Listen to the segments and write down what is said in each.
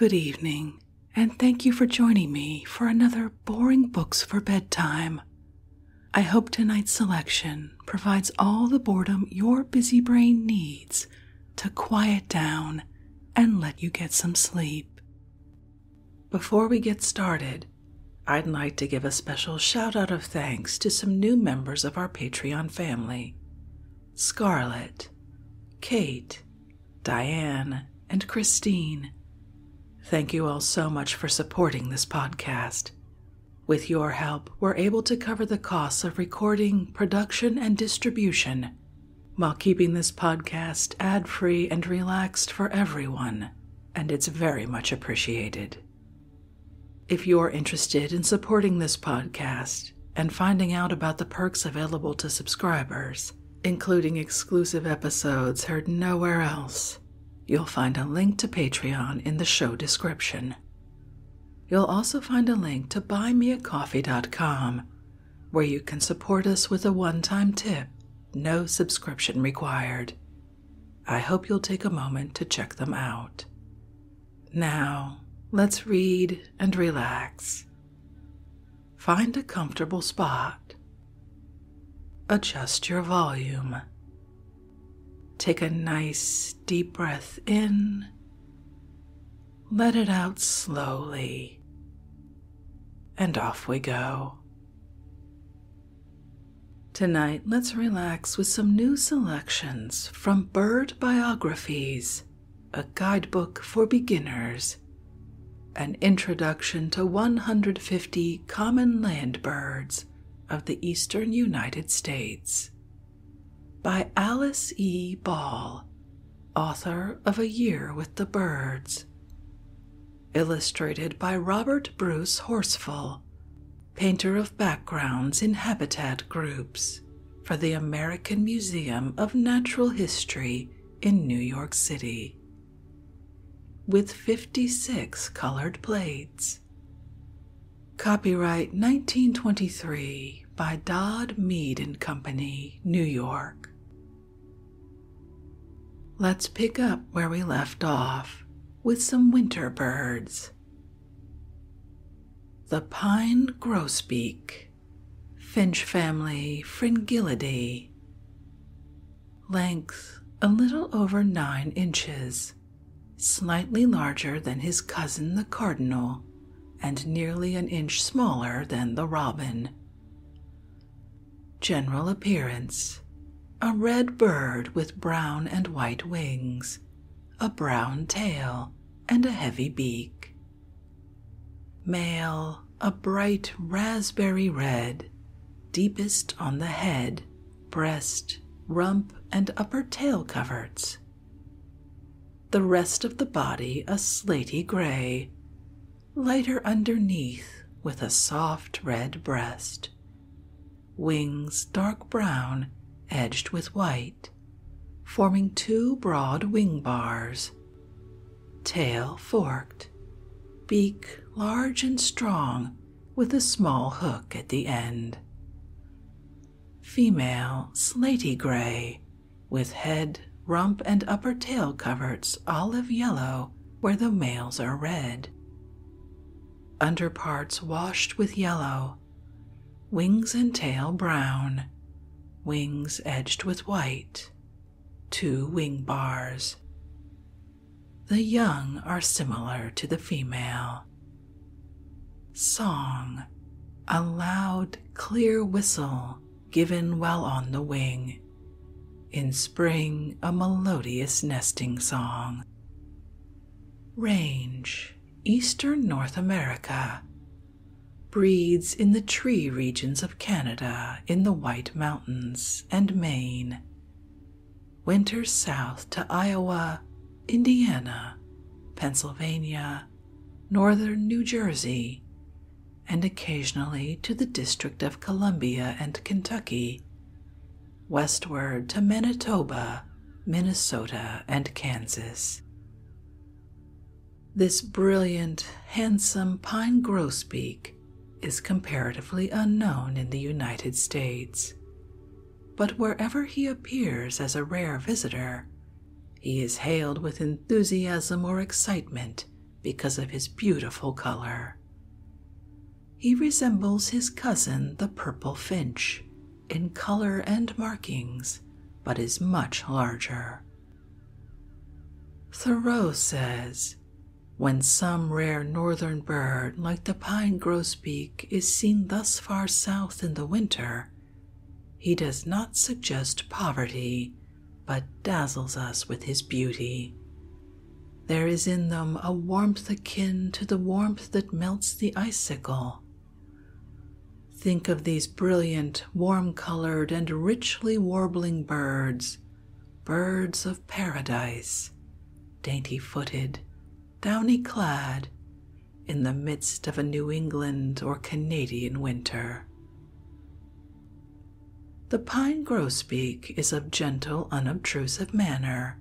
Good evening, and thank you for joining me for another Boring Books for Bedtime. I hope tonight's selection provides all the boredom your busy brain needs to quiet down and let you get some sleep. Before we get started, I'd like to give a special shout out of thanks to some new members of our Patreon family: Scarlett, Kate, Diane, and Christine. Thank you all so much for supporting this podcast. With your help, we're able to cover the costs of recording, production, and distribution while keeping this podcast ad-free and relaxed for everyone, and it's very much appreciated. If you're interested in supporting this podcast and finding out about the perks available to subscribers, including exclusive episodes heard nowhere else, you'll find a link to Patreon in the show description. You'll also find a link to buymeacoffee.com, where you can support us with a one-time tip, no subscription required. I hope you'll take a moment to check them out. Now, let's read and relax. Find a comfortable spot. Adjust your volume. Take a nice deep breath in. Let it out slowly. And off we go. Tonight, let's relax with some new selections from Biographies, a guidebook for beginners, an introduction to 150 common land birds of the eastern United States, by Alice E. Ball, author of A Year with the Birds. Illustrated by Robert Bruce Horsfall, painter of backgrounds in habitat groups for the American Museum of Natural History in New York City. With 56 colored plates. Copyright 1923 by Dodd, Mead and Company, New York. Let's pick up where we left off with some winter birds. The pine grosbeak, finch family Fringillidae. Length a little over 9 inches, slightly larger than his cousin the cardinal, and nearly an inch smaller than the robin. General appearance: a red bird with brown and white wings, a brown tail, and a heavy beak. Male: a bright raspberry red, deepest on the head, breast, rump, and upper tail coverts. The rest of the body a slaty gray, lighter underneath with a soft red breast. Wings dark brown, edged with white, forming 2 broad wing bars. Tail forked. Beak large and strong, with a small hook at the end. Female slaty gray, with head, rump, and upper tail coverts olive yellow where the males are red. Underparts washed with yellow. Wings and tail brown. Wings edged with white. 2 wing bars. The young are similar to the female. Song: a loud, clear whistle given while on the wing. In spring, a melodious nesting song. Range: Eastern North America. Breeds in the tree regions of Canada, in the White Mountains, and Maine. Winters south to Iowa, Indiana, Pennsylvania, northern New Jersey, and occasionally to the District of Columbia and Kentucky, westward to Manitoba, Minnesota, and Kansas. This brilliant, handsome pine grosbeak is comparatively unknown in the United States, but wherever he appears as a rare visitor, he is hailed with enthusiasm or excitement because of his beautiful color. He resembles his cousin, the purple finch, in color and markings, but is much larger. Thoreau says, "When some rare northern bird like the pine grosbeak is seen thus far south in the winter, he does not suggest poverty, but dazzles us with his beauty. There is in them a warmth akin to the warmth that melts the icicle. Think of these brilliant, warm-colored, and richly warbling birds, birds of paradise, dainty-footed, downy-clad, in the midst of a New England or Canadian winter." The pine grosbeak is of gentle, unobtrusive manner,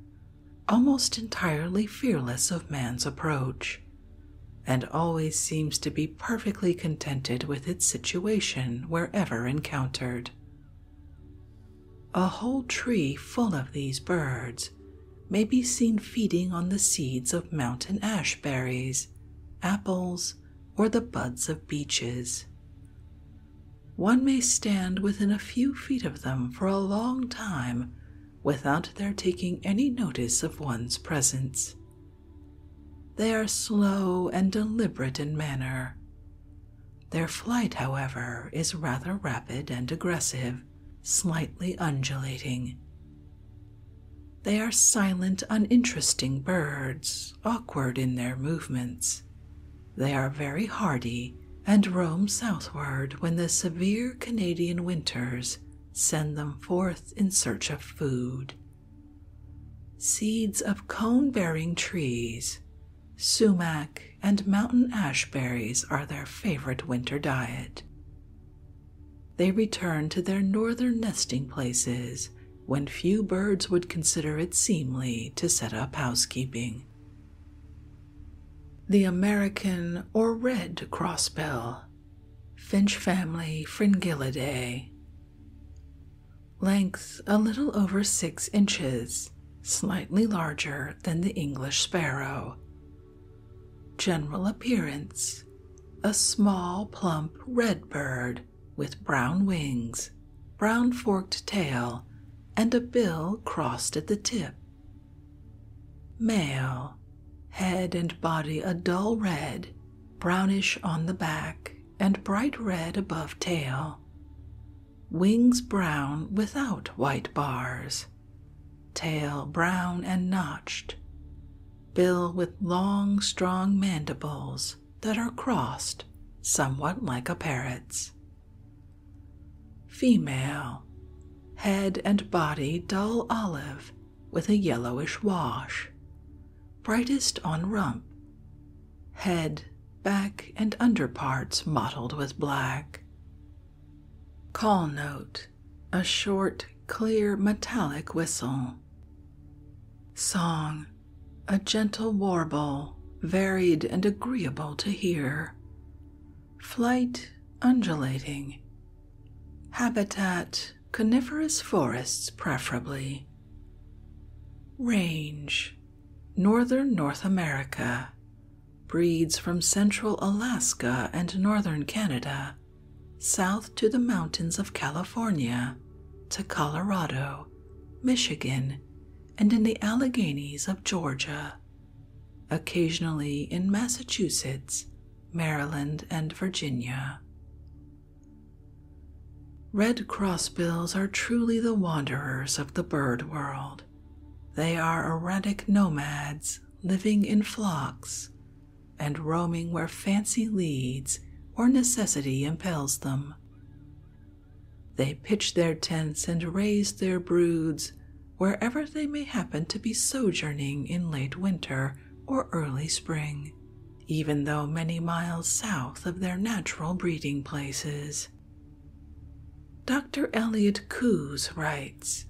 almost entirely fearless of man's approach, and always seems to be perfectly contented with its situation wherever encountered. A whole tree full of these birds may be seen feeding on the seeds of mountain ash berries, apples, or the buds of beeches. One may stand within a few feet of them for a long time without their taking any notice of one's presence. They are slow and deliberate in manner. Their flight, however, is rather rapid and aggressive, slightly undulating. They are silent, uninteresting birds, awkward in their movements. They are very hardy and roam southward when the severe Canadian winters send them forth in search of food. Seeds of cone-bearing trees, sumac, and mountain ash berries are their favorite winter diet. They return to their northern nesting places when few birds would consider it seemly to set up housekeeping. The American or red crossbill, finch family Fringillidae. Length a little over 6 inches, slightly larger than the English sparrow. General appearance, a small, plump, red bird with brown wings, brown forked tail, and a bill crossed at the tip. Male, head and body a dull red, brownish on the back, and bright red above tail. Wings brown without white bars. Tail brown and notched. Bill with long, strong mandibles that are crossed, somewhat like a parrot's. Female, head and body dull olive with a yellowish wash, brightest on rump, head, back, and underparts mottled with black. Call note, a short, clear, metallic whistle. Song, a gentle warble, varied and agreeable to hear. Flight, undulating. Habitat, coniferous forests preferably. Range, northern North America. Breeds from central Alaska and northern Canada, south to the mountains of California, to Colorado, Michigan, and in the Alleghenies of Georgia, occasionally in Massachusetts, Maryland, and Virginia. Red crossbills are truly the wanderers of the bird world. They are erratic nomads, living in flocks, and roaming where fancy leads or necessity impels them. They pitch their tents and raise their broods wherever they may happen to be sojourning in late winter or early spring, even though many miles south of their natural breeding places. Dr. Elliott Coues writes,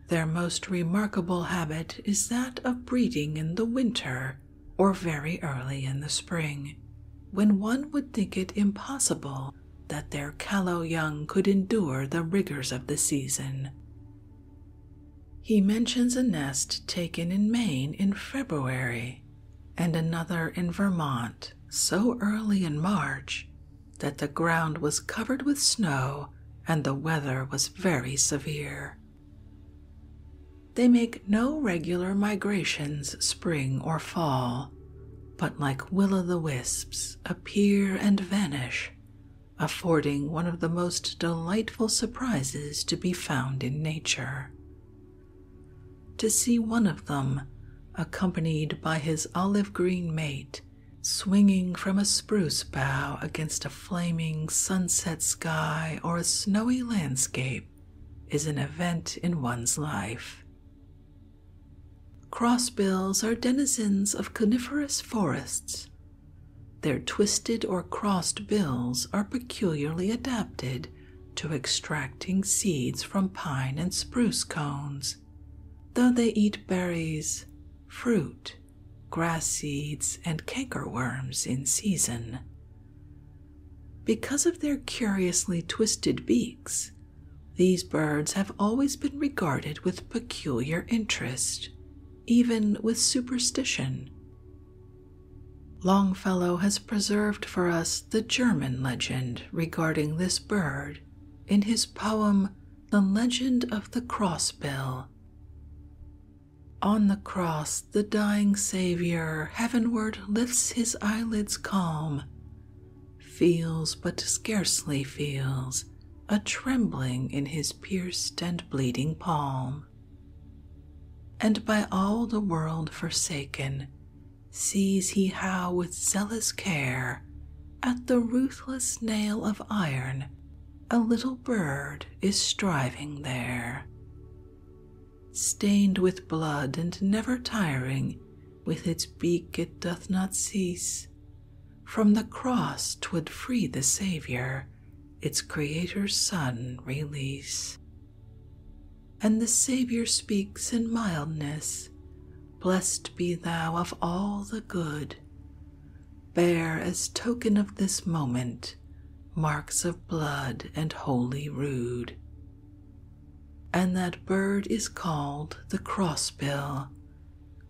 "Their most remarkable habit is that of breeding in the winter or very early in the spring, when one would think it impossible that their callow young could endure the rigors of the season." He mentions a nest taken in Maine in February, and another in Vermont so early in March that the ground was covered with snow and the weather was very severe. They make no regular migrations spring or fall, but like will-o'-the-wisps appear and vanish, affording one of the most delightful surprises to be found in nature. To see one of them, accompanied by his olive-green mate, swinging from a spruce bough against a flaming sunset sky or a snowy landscape, is an event in one's life. Crossbills are denizens of coniferous forests. Their twisted or crossed bills are peculiarly adapted to extracting seeds from pine and spruce cones, though they eat berries, fruit, grass seeds, and cankerworms in season. Because of their curiously twisted beaks, these birds have always been regarded with peculiar interest, even with superstition. Longfellow has preserved for us the German legend regarding this bird in his poem The Legend of the Crossbill. On the cross the dying Saviour heavenward lifts his eyelids calm, feels but scarcely feels a trembling in his pierced and bleeding palm, and by all the world forsaken, sees he how with zealous care at the ruthless nail of iron a little bird is striving there. Stained with blood and never tiring, with its beak it doth not cease, from the cross 'twould free the Saviour, its Creator's Son release. And the Saviour speaks in mildness, Blessed be thou of all the good. Bear as token of this moment marks of blood and holy rood. And that bird is called the crossbill,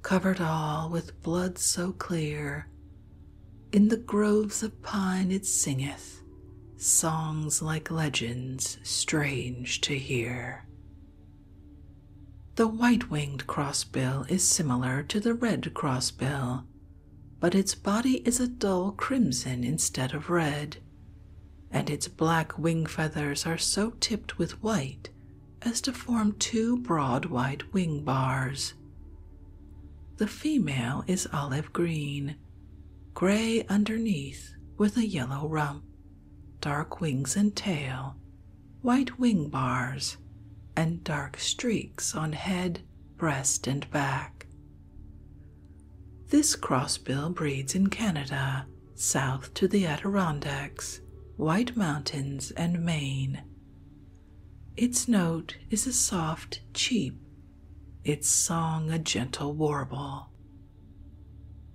covered all with blood so clear. In the groves of pine it singeth songs like legends strange to hear. The white-winged crossbill is similar to the red crossbill, but its body is a dull crimson instead of red, and its black wing feathers are so tipped with white as to form two broad white wing bars. The female is olive green, gray underneath with a yellow rump, dark wings and tail, white wing bars, and dark streaks on head, breast, and back. This crossbill breeds in Canada, south to the Adirondacks, White Mountains, and Maine. Its note is a soft cheep, its song a gentle warble.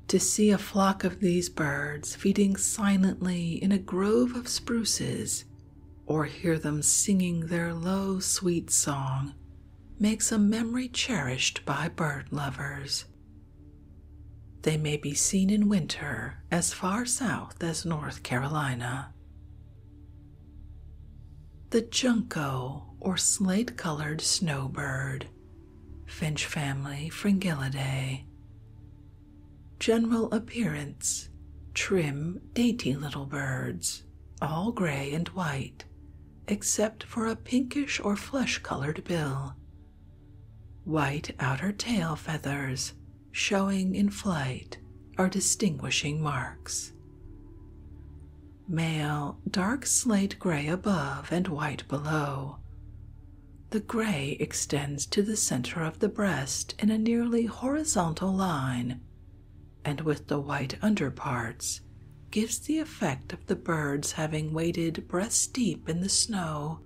To see a flock of these birds feeding silently in a grove of spruces, or hear them singing their low, sweet song, makes a memory cherished by bird lovers. They may be seen in winter as far south as North Carolina. The junco, or slate-colored snowbird, finch family, Fringillidae. General appearance, trim, dainty little birds, all gray and white, except for a pinkish or flesh-colored bill. White outer tail feathers, showing in flight, are distinguishing marks. Male, dark slate gray above and white below. The gray extends to the center of the breast in a nearly horizontal line, and with the white underparts, gives the effect of the birds having waded breast-deep in the snow.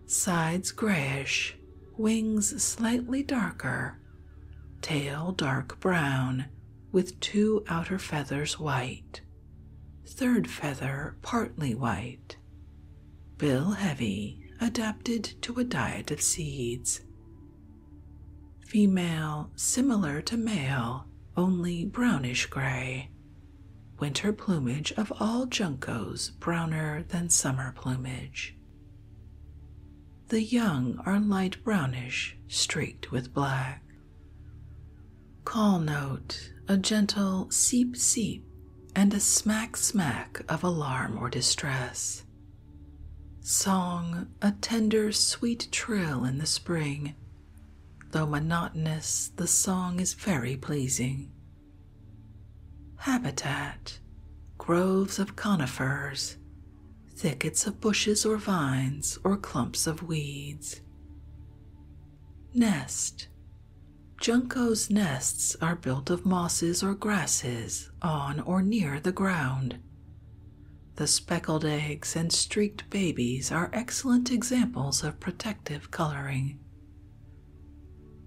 Sides grayish, wings slightly darker, tail dark brown, with two outer feathers white, third feather partly white, bill heavy, adapted to a diet of seeds. Female similar to male, only brownish gray. Winter plumage of all juncos browner than summer plumage. The young are light brownish, streaked with black. Call note, a gentle seep seep and a smack smack of alarm or distress. Song, a tender sweet trill in the spring. Though monotonous, the song is very pleasing. Habitat, groves of conifers, thickets of bushes or vines or clumps of weeds. Nest, juncos' nests are built of mosses or grasses on or near the ground. The speckled eggs and streaked babies are excellent examples of protective coloring.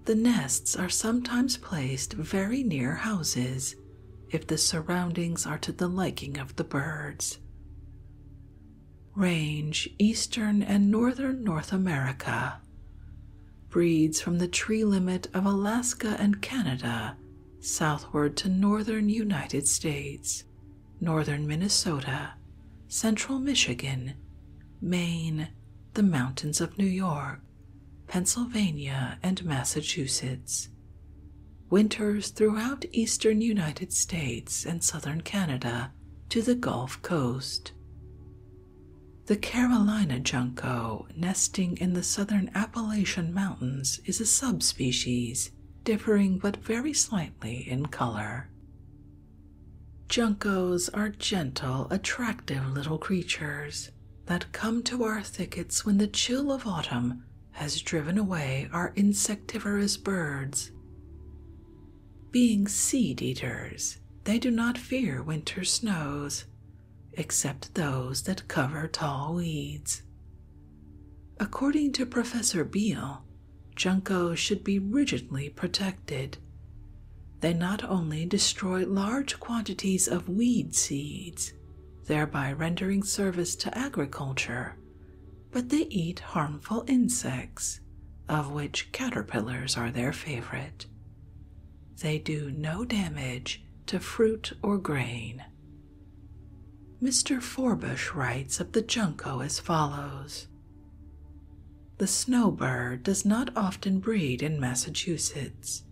The nests are sometimes placed very near houses if the surroundings are to the liking of the birds. Range eastern and northern North America. Breeds from the tree limit of Alaska and Canada southward to northern United States, northern Minnesota, central Michigan, Maine, the mountains of New York, Pennsylvania, and Massachusetts. Winters throughout eastern United States and southern Canada to the Gulf Coast. The Carolina junco, nesting in the southern Appalachian Mountains, is a subspecies, differing but very slightly in color. Juncos are gentle, attractive little creatures that come to our thickets when the chill of autumn has driven away our insectivorous birds. Being seed-eaters, they do not fear winter snows, except those that cover tall weeds. According to Professor Beale, juncos should be rigidly protected. They not only destroy large quantities of weed seeds, thereby rendering service to agriculture, but they eat harmful insects, of which caterpillars are their favorite. They do no damage to fruit or grain. Mr. Forbush writes of the junco as follows. The snowbird does not often breed in Massachusetts,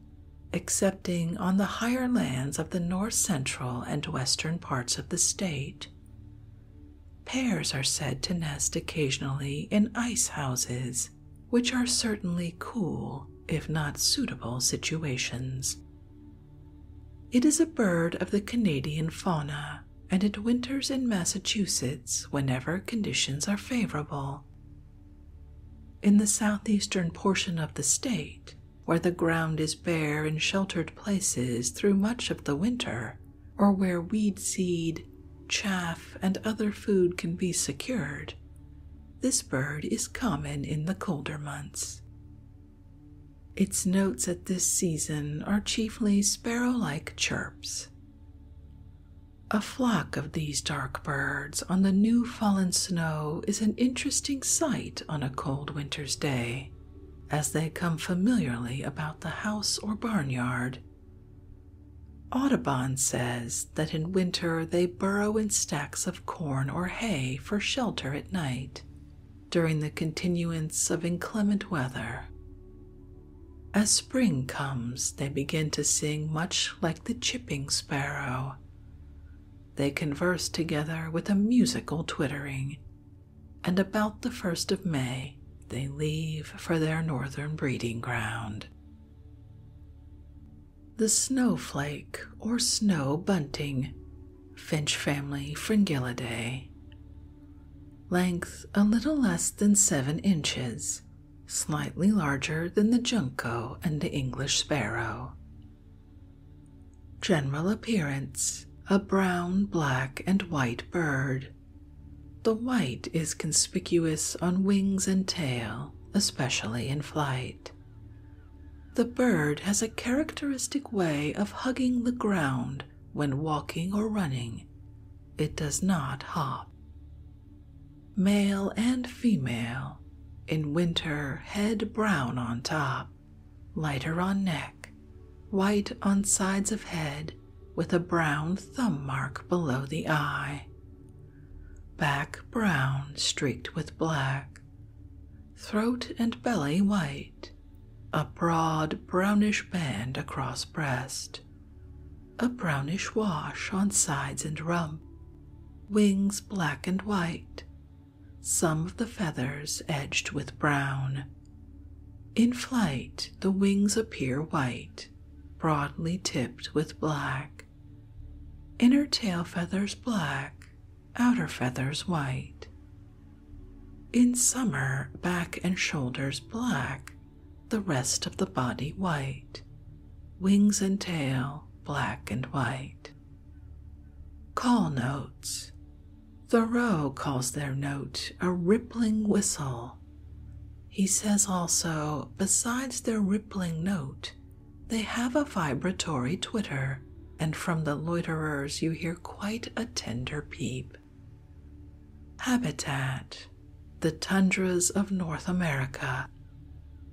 excepting on the higher lands of the north central and western parts of the state. Pairs are said to nest occasionally in ice houses, which are certainly cool, if not suitable, situations. It is a bird of the Canadian fauna, and it winters in Massachusetts whenever conditions are favorable. In the southeastern portion of the state, where the ground is bare in sheltered places through much of the winter, or where weed seed, chaff, and other food can be secured, this bird is common in the colder months. Its notes at this season are chiefly sparrow-like chirps. A flock of these dark birds on the new fallen snow is an interesting sight on a cold winter's day, as they come familiarly about the house or barnyard. Audubon says that in winter they burrow in stacks of corn or hay for shelter at night, during the continuance of inclement weather. As spring comes, they begin to sing much like the chipping sparrow. They converse together with a musical twittering, and about the 1st of May they leave for their northern breeding ground. The snowflake or snow bunting, finch family Fringillidae. Length a little less than 7 inches, slightly larger than the junco and the English sparrow. General appearance, a brown, black, and white bird. The white is conspicuous on wings and tail, especially in flight. The bird has a characteristic way of hugging the ground when walking or running. It does not hop. Male and female. In winter, head brown on top, lighter on neck, white on sides of head with a brown thumb mark below the eye. Back brown streaked with black. Throat and belly white. A broad brownish band across breast. A brownish wash on sides and rump. Wings black and white. Some of the feathers edged with brown. In flight, the wings appear white, broadly tipped with black. Inner tail feathers black, outer feathers white. In summer, back and shoulders black, the rest of the body white. Wings and tail black and white. Call notes. Thoreau calls their note a rippling whistle. He says also, besides their rippling note, they have a vibratory twitter, and from the loiterers you hear quite a tender peep. Habitat: the tundras of North America.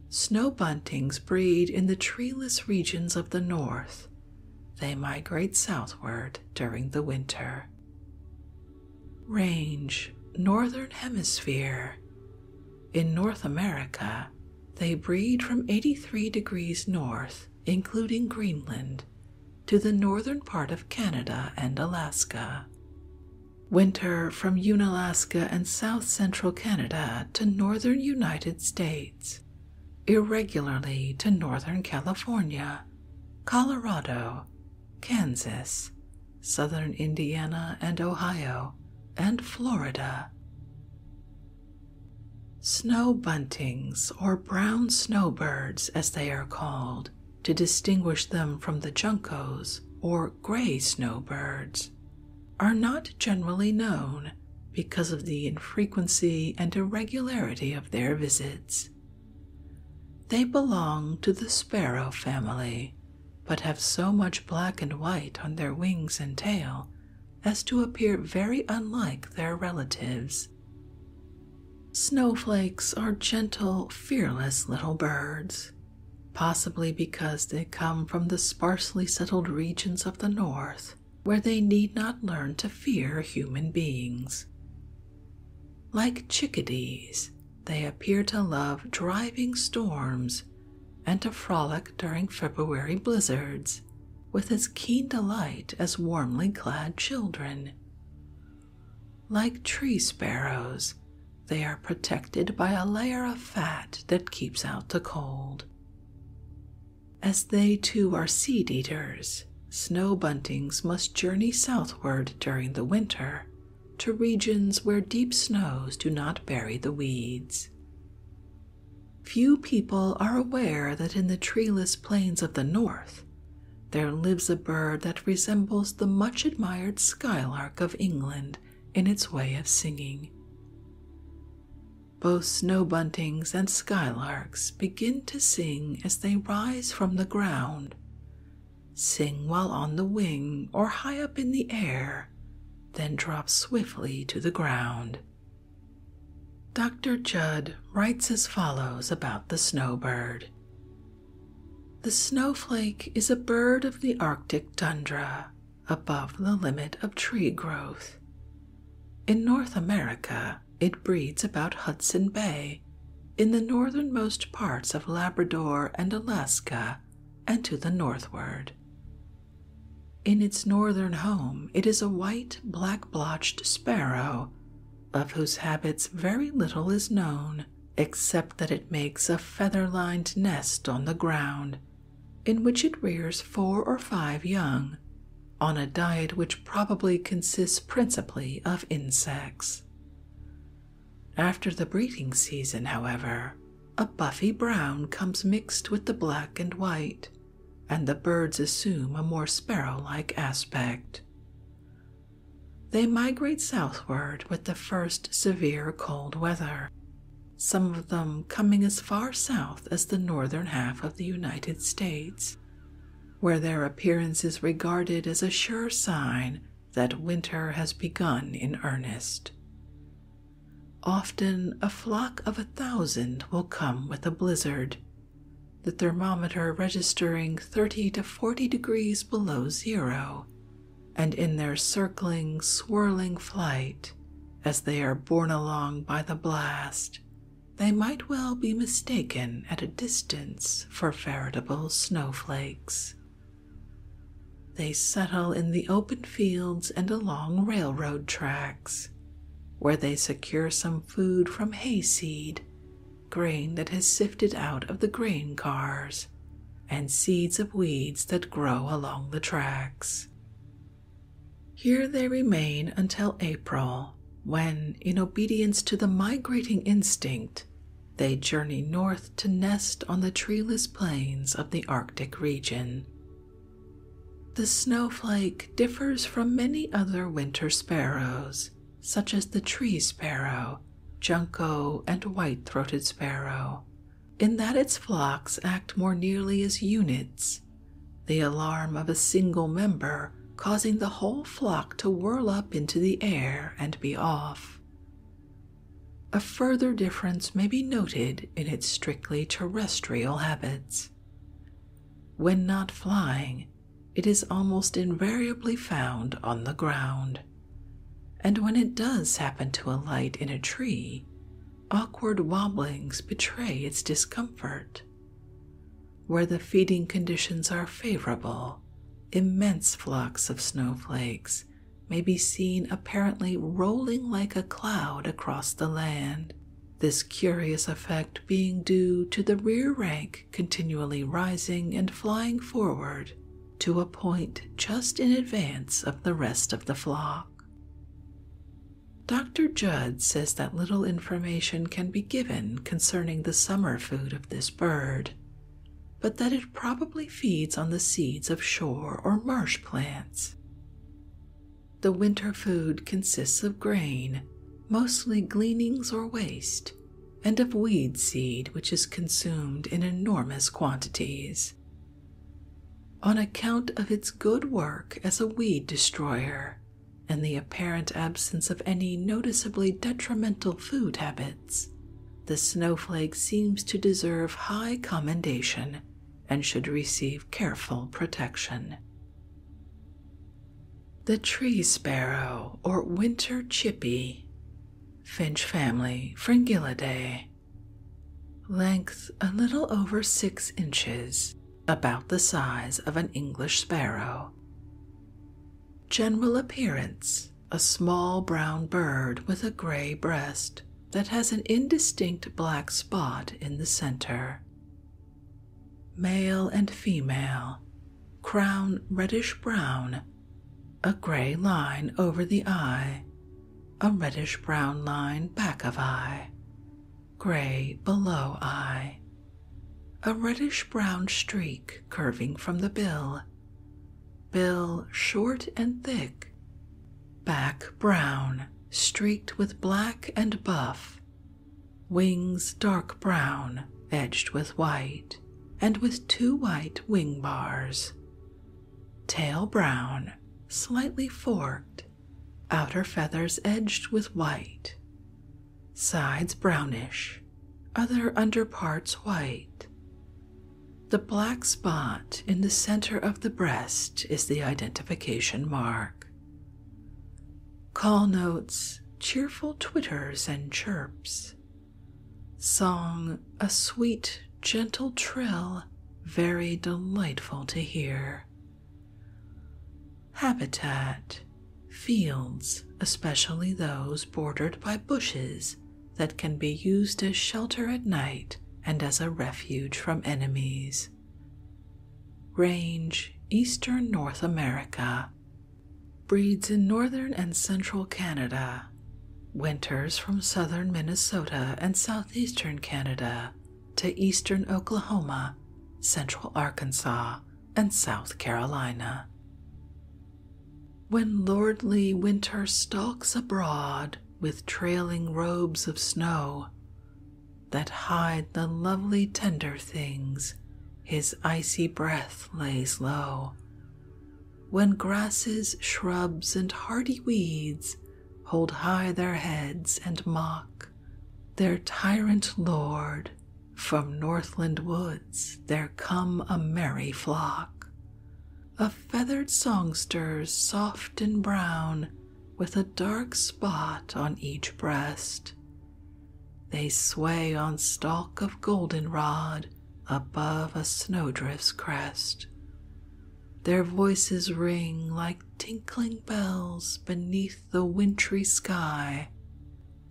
Snow buntings breed in the treeless regions of the north. They migrate southward during the winter. Range: Northern Hemisphere. In North America, they breed from 83 degrees north, including Greenland, to the northern part of Canada and Alaska. Winter from Unalaska and south-central Canada to northern United States, irregularly to northern California, Colorado, Kansas, southern Indiana and Ohio, and Florida. Snow buntings, or brown snowbirds as they are called, to distinguish them from the juncos, or gray snowbirds, are not generally known because of the infrequency and irregularity of their visits. They belong to the sparrow family, but have so much black and white on their wings and tail as to appear very unlike their relatives. Snowflakes are gentle, fearless little birds, possibly because they come from the sparsely settled regions of the north, where they need not learn to fear human beings. Like chickadees, they appear to love driving storms and to frolic during February blizzards with as keen delight as warmly clad children. Like tree sparrows, they are protected by a layer of fat that keeps out the cold. As they too are seed eaters, snow buntings must journey southward during the winter to regions where deep snows do not bury the weeds. Few people are aware that in the treeless plains of the north there lives a bird that resembles the much admired skylark of England in its way of singing. Both snow buntings and skylarks begin to sing as they rise from the ground, sing while on the wing or high up in the air, then drop swiftly to the ground. Dr. Judd writes as follows about the snowbird. The snowflake is a bird of the Arctic tundra, above the limit of tree growth. In North America, it breeds about Hudson Bay, in the northernmost parts of Labrador and Alaska, and to the northward. In its northern home, it is a white, black-blotched sparrow, of whose habits very little is known, except that it makes a feather-lined nest on the ground, in which it rears 4 or 5 young, on a diet which probably consists principally of insects. After the breeding season, however, a buffy brown comes mixed with the black and white, and the birds assume a more sparrow-like aspect. They migrate southward with the first severe cold weather, some of them coming as far south as the northern half of the United States, where their appearance is regarded as a sure sign that winter has begun in earnest. Often a flock of 1,000 will come with a blizzard. the thermometer registering 30 to 40 degrees below zero, and in their circling, swirling flight, as they are borne along by the blast, they might well be mistaken at a distance for veritable snowflakes. They settle in the open fields and along railroad tracks, where they secure some food from hayseed, grain that has sifted out of the grain cars, and seeds of weeds that grow along the tracks. Here they remain until April, when, in obedience to the migrating instinct, they journey north to nest on the treeless plains of the Arctic region. The snowflake differs from many other winter sparrows, such as the tree sparrow, junco, and white-throated sparrow, in that its flocks act more nearly as units, the alarm of a single member causing the whole flock to whirl up into the air and be off. A further difference may be noted in its strictly terrestrial habits. When not flying, it is almost invariably found on the ground, and when it does happen to alight in a tree, awkward wobblings betray its discomfort. Where the feeding conditions are favorable, immense flocks of snowflakes may be seen apparently rolling like a cloud across the land, this curious effect being due to the rear rank continually rising and flying forward to a point just in advance of the rest of the flock. Dr. Judd says that little information can be given concerning the summer food of this bird, but that it probably feeds on the seeds of shore or marsh plants. The winter food consists of grain, mostly gleanings or waste, and of weed seed which is consumed in enormous quantities. On account of its good work as a weed destroyer and the apparent absence of any noticeably detrimental food habits, the snowflake seems to deserve high commendation and should receive careful protection. The tree sparrow, or winter chippy, finch family, Fringillidae. Length a little over 6 inches, about the size of an English sparrow. General appearance, a small brown bird with a gray breast that has an indistinct black spot in the center. Male and female, crown reddish-brown, a gray line over the eye, a reddish-brown line back of eye, gray below eye, a reddish-brown streak curving from the bill, bill short and thick, back brown, streaked with black and buff, wings dark brown, edged with white, and with 2 white wing bars, tail brown, slightly forked, outer feathers edged with white, sides brownish, other underparts white. The black spot in the center of the breast is the identification mark. Call notes, cheerful twitters and chirps. Song, a sweet, gentle trill, very delightful to hear. Habitat, fields, especially those bordered by bushes that can be used as shelter at night and as a refuge from enemies. Range, eastern North America. Breeds in northern and central Canada. Winters from southern Minnesota and southeastern Canada to eastern Oklahoma, central Arkansas, and South Carolina. When lordly winter stalks abroad with trailing robes of snow that hide the lovely tender things his icy breath lays low, when grasses, shrubs, and hardy weeds hold high their heads and mock their tyrant lord, From northland woods there come a merry flock of feathered songsters, soft and brown, with a dark spot on each breast. They sway on stalk of goldenrod above a snowdrift's crest. Their voices ring like tinkling bells beneath the wintry sky,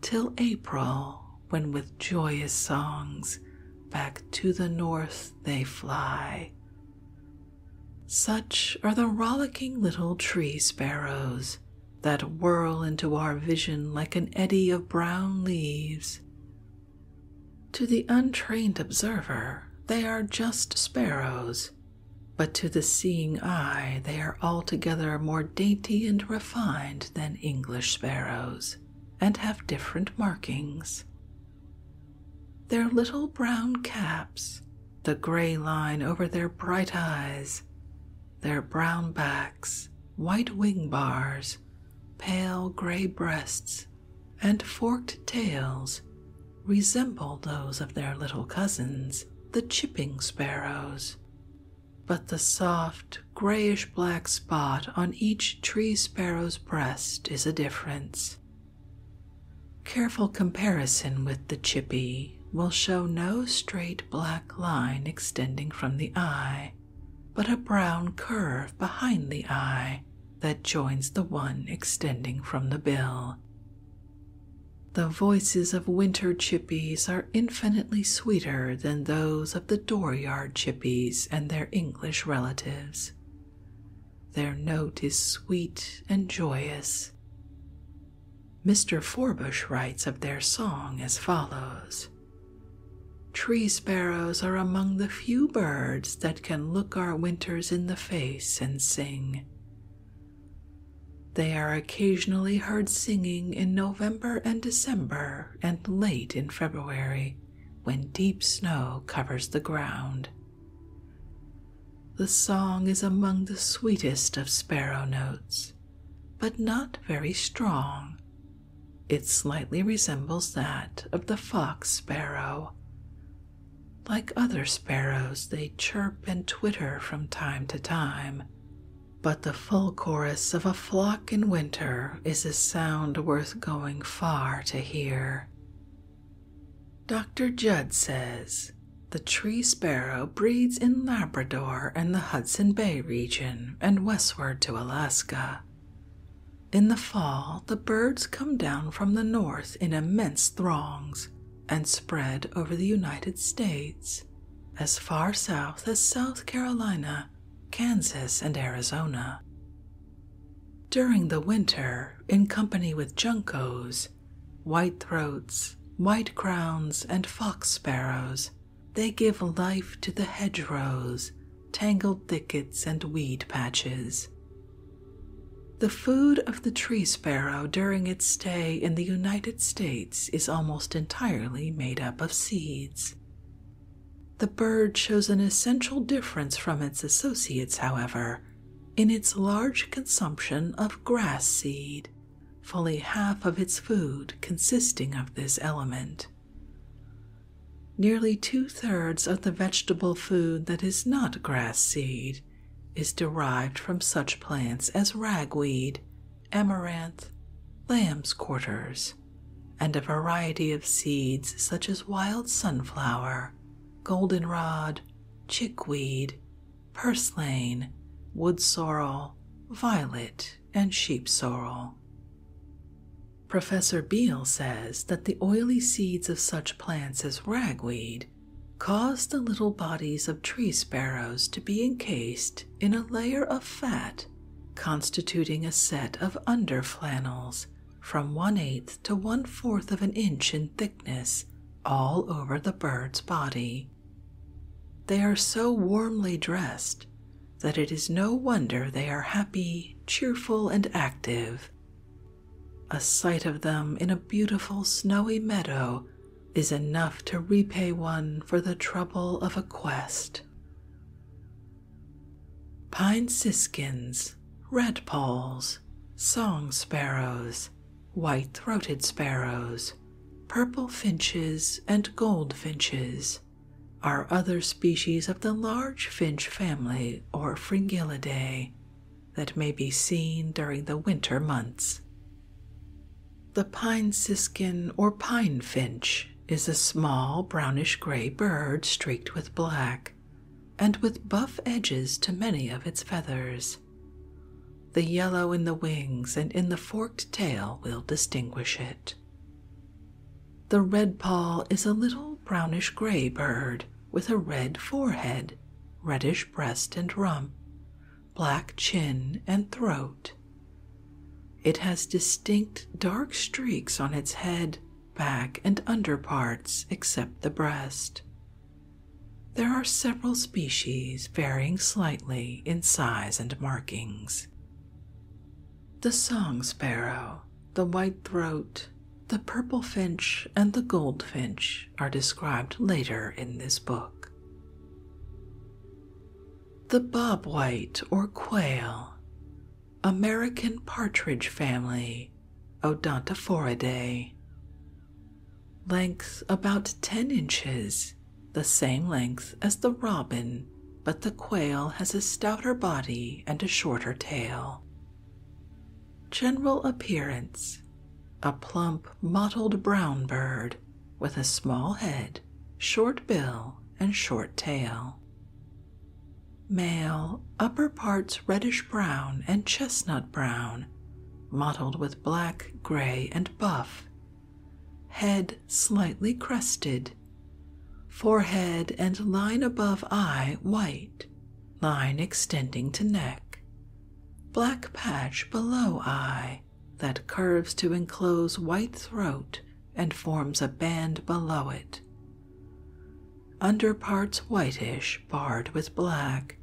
till April, when with joyous songs back to the north they fly. Such are the rollicking little tree sparrows that whirl into our vision like an eddy of brown leaves. To the untrained observer, they are just sparrows, but to the seeing eye they are altogether more dainty and refined than English sparrows, and have different markings. Their little brown caps, the gray line over their bright eyes, their brown backs, white wing bars, pale gray breasts, and forked tails resemble those of their little cousins, the chipping sparrows. But the soft, grayish-black spot on each tree sparrow's breast is a difference. Careful comparison with the chippy will show no straight black line extending from the eye, but a brown curve behind the eye that joins the one extending from the bill. The voices of winter chippies are infinitely sweeter than those of the dooryard chippies and their English relatives. Their note is sweet and joyous. Mr. Forbush writes of their song as follows: "Tree sparrows are among the few birds that can look our winters in the face and sing. They are occasionally heard singing in November and December and late in February, when deep snow covers the ground. The song is among the sweetest of sparrow notes, but not very strong. It slightly resembles that of the fox sparrow. Like other sparrows, they chirp and twitter from time to time, but the full chorus of a flock in winter is a sound worth going far to hear." Dr. Judd says, "The tree sparrow breeds in Labrador and the Hudson Bay region and westward to Alaska. In the fall, the birds come down from the north in immense throngs and spread over the United States, as far south as South Carolina, Kansas, and Arizona. During the winter, in company with juncos, white-throats, white-crowns, and fox sparrows, they give life to the hedgerows, tangled thickets, and weed patches. The food of the tree sparrow during its stay in the United States is almost entirely made up of seeds. The bird shows an essential difference from its associates, however, in its large consumption of grass seed, fully half of its food consisting of this element. Nearly 2/3 of the vegetable food that is not grass seed is derived from such plants as ragweed, amaranth, lamb's quarters, and a variety of seeds such as wild sunflower, goldenrod, chickweed, purslane, wood sorrel, violet, and sheep sorrel. Professor Beale says that the oily seeds of such plants as ragweed cause the little bodies of tree sparrows to be encased in a layer of fat constituting a set of underflannels from 1/8 to 1/4 of an inch in thickness all over the bird's body. They are so warmly dressed that it is no wonder they are happy, cheerful, and active. A sight of them in a beautiful snowy meadow is enough to repay one for the trouble of a quest." Pine siskins, redpolls, song sparrows, white-throated sparrows, purple finches, and goldfinches, are other species of the large finch family or Fringillidae that may be seen during the winter months. The pine siskin or pine finch is a small brownish-gray bird streaked with black and with buff edges to many of its feathers. The yellow in the wings and in the forked tail will distinguish it. The redpoll is a little brownish-gray bird with a red forehead, reddish breast and rump, black chin and throat. It has distinct dark streaks on its head, back, and underparts except the breast. There are several species varying slightly in size and markings. The song sparrow, the white throat, the purple finch, and the goldfinch are described later in this book. The bobwhite or quail, American partridge family, Odontophoridae. Length about 10 inches, the same length as the robin, but the quail has a stouter body and a shorter tail. General appearance: a plump, mottled brown bird with a small head, short bill, and short tail. Male, upper parts reddish brown and chestnut brown, mottled with black, gray, and buff. Head slightly crested. Forehead and line above eye white, line extending to neck. Black patch below eye that curves to enclose white throat and forms a band below it. Underparts whitish barred with black,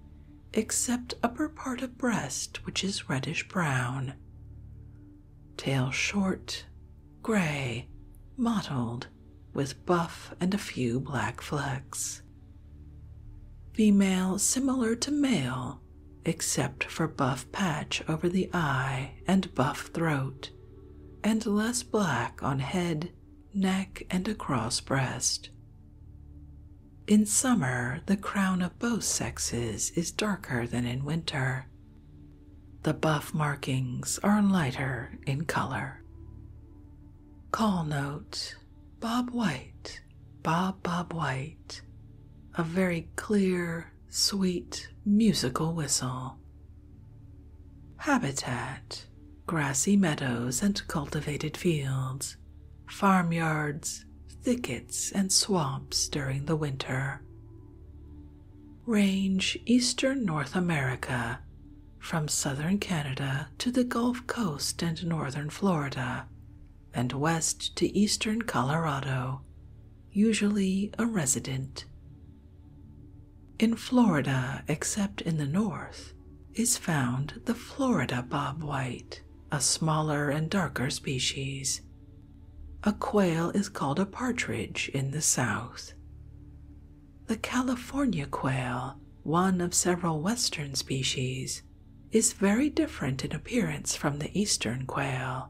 except upper part of breast which is reddish brown. Tail short, gray, mottled, with buff and a few black flecks. Female similar to male, except for buff patch over the eye and buff throat, and less black on head, neck, and across breast. In summer, the crown of both sexes is darker than in winter. The buff markings are lighter in color. Call note: bobwhite, bobwhite, a very clear, sweet, musical whistle. Habitat: grassy meadows and cultivated fields, farmyards, thickets, and swamps during the winter. Range: eastern North America, from southern Canada to the Gulf Coast and northern Florida, and west to eastern Colorado, usually a resident. In Florida, except in the north, is found the Florida bobwhite, a smaller and darker species. A quail is called a partridge in the south. The California quail, one of several western species, is very different in appearance from the eastern quail.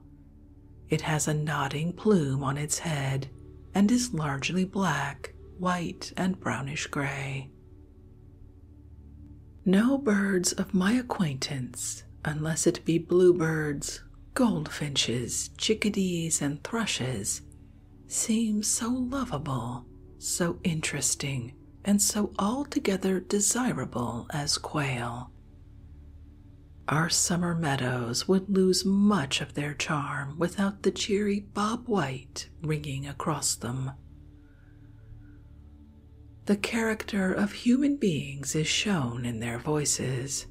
It has a nodding plume on its head and is largely black, white, and brownish-gray. No birds of my acquaintance, unless it be bluebirds, goldfinches, chickadees, and thrushes, seem so lovable, so interesting, and so altogether desirable as quail. Our summer meadows would lose much of their charm without the cheery bobwhite ringing across them. The character of human beings is shown in their voices.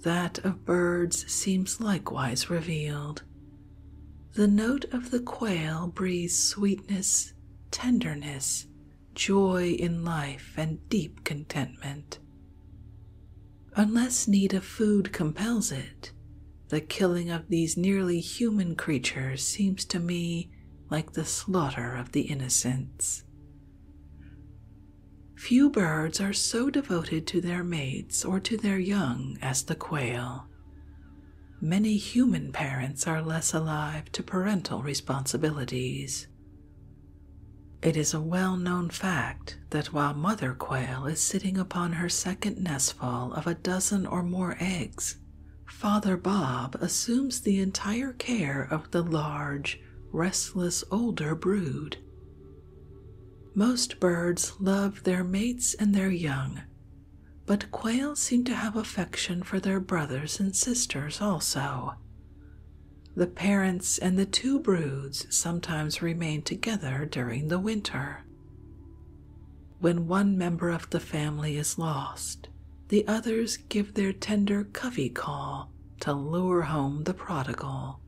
That of birds seems likewise revealed. The note of the quail breathes sweetness, tenderness, joy in life, and deep contentment. Unless need of food compels it, the killing of these nearly human creatures seems to me like the slaughter of the innocents. Few birds are so devoted to their mates or to their young as the quail. Many human parents are less alive to parental responsibilities. It is a well-known fact that while mother quail is sitting upon her second nestful of a dozen or more eggs, Father Bob assumes the entire care of the large, restless older brood. Most birds love their mates and their young, but quail seem to have affection for their brothers and sisters also. The parents and the two broods sometimes remain together during the winter. When one member of the family is lost, the others give their tender covey call to lure home the prodigal.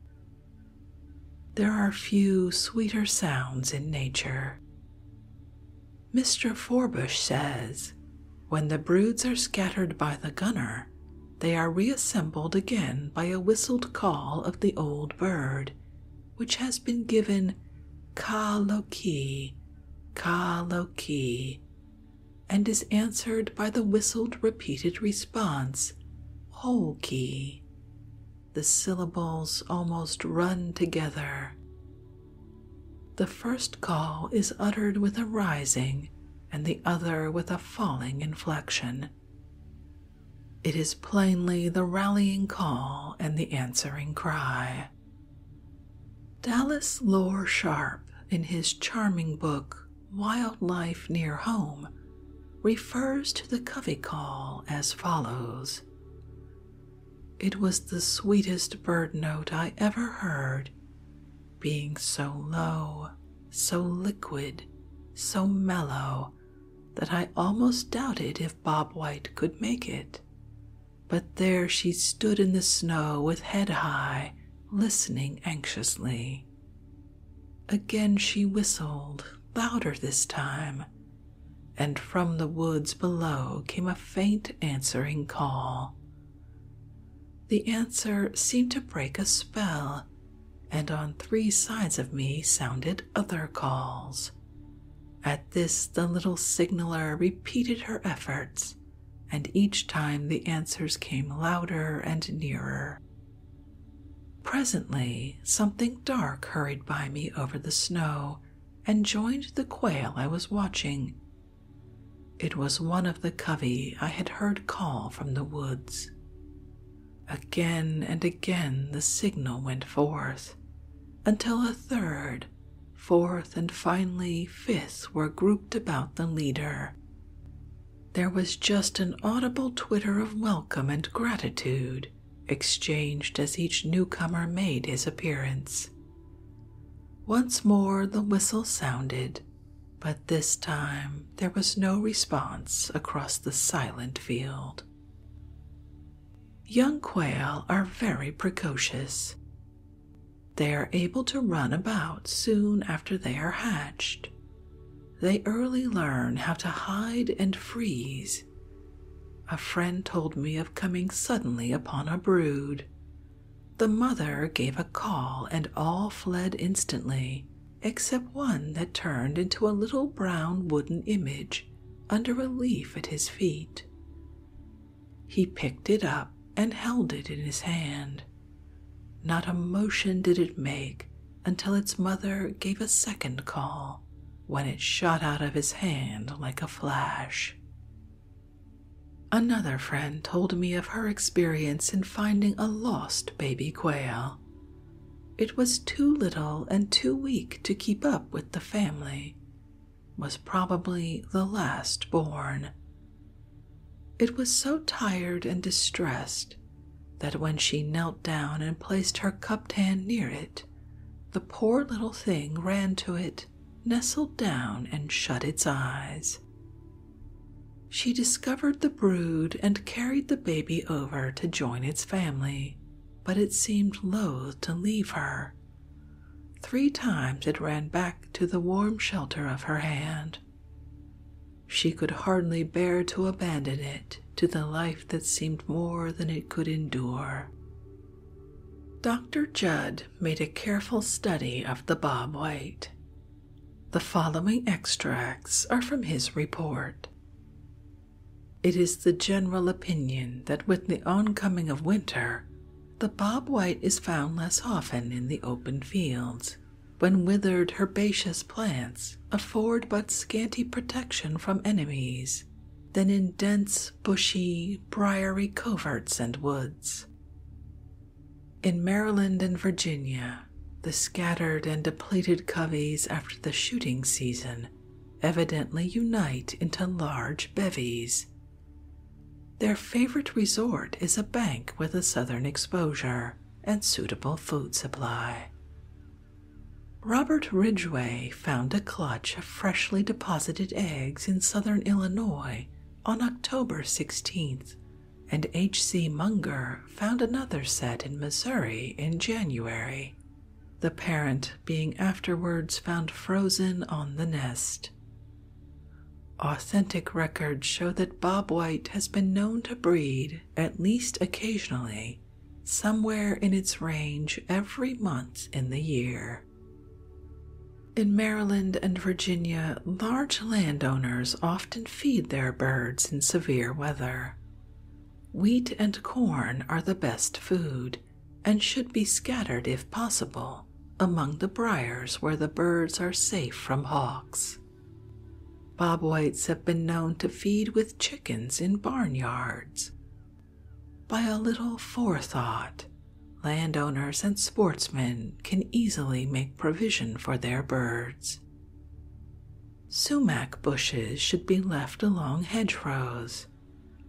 There are few sweeter sounds in nature. Mr. Forbush says, when the broods are scattered by the gunner, they are reassembled again by a whistled call of the old bird, which has been given ka-lo-kee, ka-lo-kee, and is answered by the whistled repeated response, whole-kee. The syllables almost run together. The first call is uttered with a rising and the other with a falling inflection. It is plainly the rallying call and the answering cry. Dallas Lore Sharp, in his charming book Wild Life Near Home, refers to the covey call as follows. It was the sweetest bird note I ever heard, being so low, so liquid, so mellow, that I almost doubted if bobwhite could make it. But there she stood in the snow with head high, listening anxiously. Again she whistled, louder this time, and from the woods below came a faint answering call. The answer seemed to break a spell, and on 3 sides of me sounded other calls. At this the little signaler repeated her efforts, and each time the answers came louder and nearer. Presently something dark hurried by me over the snow and joined the quail I was watching. It was one of the covey I had heard call from the woods. Again and again the signal went forth, until a third, fourth, and finally fifth were grouped about the leader. There was just an audible twitter of welcome and gratitude exchanged as each newcomer made his appearance. Once more the whistle sounded, but this time there was no response across the silent field. Young quail are very precocious. They are able to run about soon after they are hatched. They early learn how to hide and freeze. A friend told me of coming suddenly upon a brood. The mother gave a call and all fled instantly, except one that turned into a little brown wooden image under a leaf at his feet. He picked it up and held it in his hand. Not a motion did it make until its mother gave a second call, when it shot out of his hand like a flash. Another friend told me of her experience in finding a lost baby quail. It was too little and too weak to keep up with the family, was probably the last born. It was so tired and distressed that when she knelt down and placed her cupped hand near it, the poor little thing ran to it, nestled down, and shut its eyes. She discovered the brood and carried the baby over to join its family, but it seemed loath to leave her. 3 times it ran back to the warm shelter of her hand. She could hardly bear to abandon it to the life that seemed more than it could endure. Dr. Judd made a careful study of the bobwhite. The following extracts are from his report. It is the general opinion that with the oncoming of winter, the bobwhite is found less often in the open fields, when withered herbaceous plants afford but scanty protection from enemies, than in dense, bushy, briery coverts and woods. In Maryland and Virginia, the scattered and depleted coveys after the shooting season evidently unite into large bevies. Their favorite resort is a bank with a southern exposure and suitable food supply. Robert Ridgway found a clutch of freshly deposited eggs in southern Illinois on October 16th, and H.C. Munger found another set in Missouri in January, the parent being afterwards found frozen on the nest. Authentic records show that bobwhite has been known to breed, at least occasionally, somewhere in its range every month in the year. In Maryland and Virginia, large landowners often feed their birds in severe weather. Wheat and corn are the best food, and should be scattered if possible among the briars where the birds are safe from hawks. Bobwhites have been known to feed with chickens in barnyards. By a little forethought, landowners and sportsmen can easily make provision for their birds. Sumac bushes should be left along hedgerows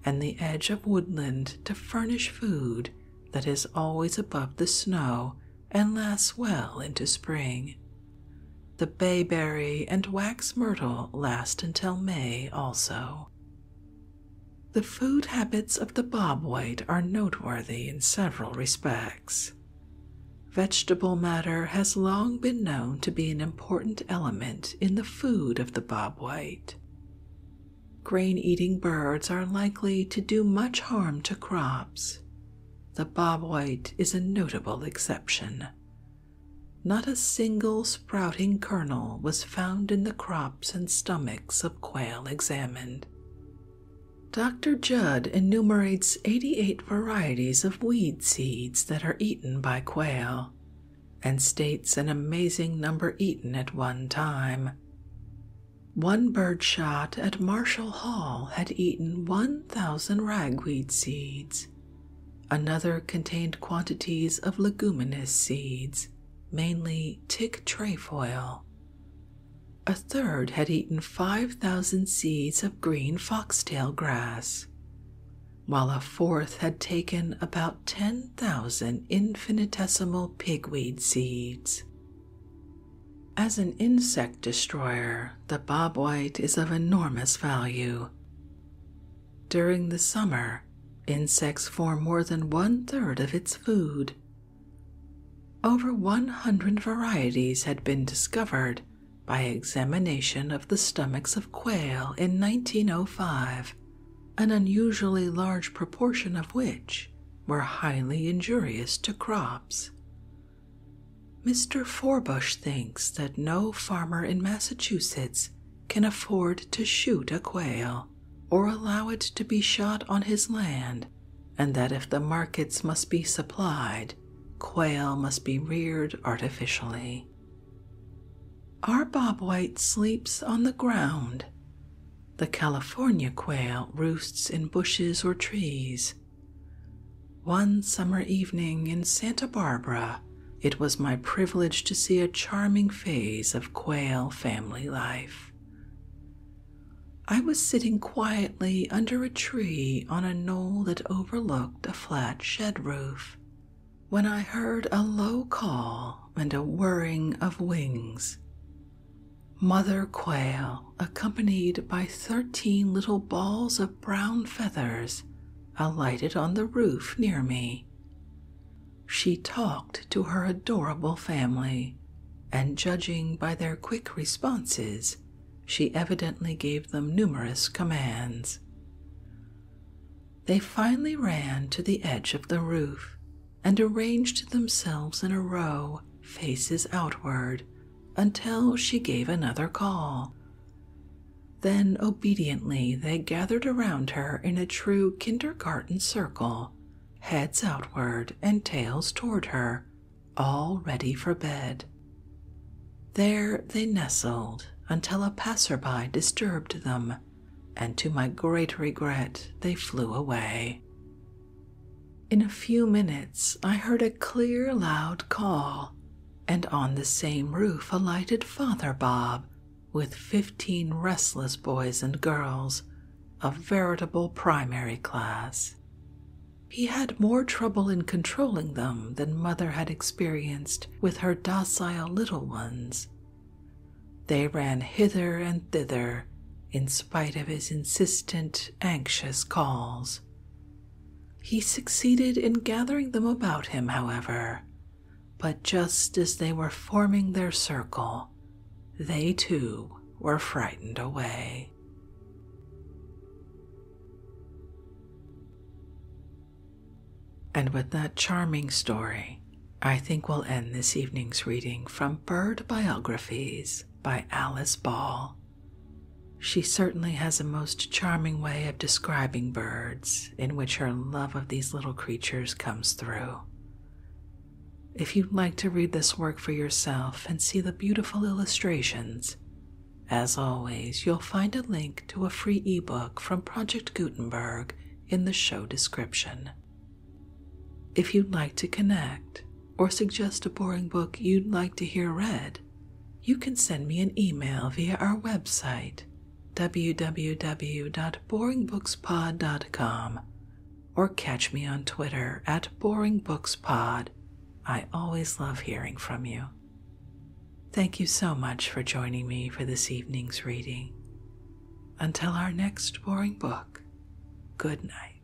and the edge of woodland to furnish food that is always above the snow and lasts well into spring. The bayberry and wax myrtle last until May also. The food habits of the bobwhite are noteworthy in several respects. Vegetable matter has long been known to be an important element in the food of the bobwhite. Grain-eating birds are likely to do much harm to crops. The bobwhite is a notable exception. Not a single sprouting kernel was found in the crops and stomachs of quail examined. Dr. Judd enumerates 88 varieties of weed seeds that are eaten by quail, and states an amazing number eaten at one time. One bird shot at Marshall Hall had eaten 1,000 ragweed seeds. Another contained quantities of leguminous seeds, mainly tick trefoil. A third had eaten 5,000 seeds of green foxtail grass, while a fourth had taken about 10,000 infinitesimal pigweed seeds. As an insect destroyer, the bobwhite is of enormous value. During the summer, insects form more than 1/3 of its food. Over 100 varieties had been discovered by examination of the stomachs of quail in 1905, an unusually large proportion of which were highly injurious to crops. Mr. Forbush thinks that no farmer in Massachusetts can afford to shoot a quail or allow it to be shot on his land, and that if the markets must be supplied, quail must be reared artificially. Our bobwhite sleeps on the ground. The California quail roosts in bushes or trees. One summer evening in Santa Barbara, it was my privilege to see a charming phase of quail family life. I was sitting quietly under a tree on a knoll that overlooked a flat shed roof, when I heard a low call and a whirring of wings. Mother quail, accompanied by 13 little balls of brown feathers, alighted on the roof near me. She talked to her adorable family, and judging by their quick responses, she evidently gave them numerous commands. They finally ran to the edge of the roof and arranged themselves in a row, faces outward, until she gave another call. Then obediently they gathered around her in a true kindergarten circle, heads outward and tails toward her, all ready for bed. There they nestled until a passerby disturbed them, and to my great regret they flew away. In a few minutes I heard a clear, loud call, and on the same roof alighted Father Bob with 15 restless boys and girls, a veritable primary class. He had more trouble in controlling them than Mother had experienced with her docile little ones. They ran hither and thither in spite of his insistent, anxious calls. He succeeded in gathering them about him, however, but just as they were forming their circle, they too were frightened away. And with that charming story, I think we'll end this evening's reading from Bird Biographies by Alice Ball. She certainly has a most charming way of describing birds, in which her love of these little creatures comes through. If you'd like to read this work for yourself and see the beautiful illustrations, as always, you'll find a link to a free ebook from Project Gutenberg in the show description. If you'd like to connect or suggest a boring book you'd like to hear read, you can send me an email via our website, www.boringbookspod.com, or catch me on Twitter at boringbookspod. I always love hearing from you. Thank you so much for joining me for this evening's reading. Until our next boring book, good night.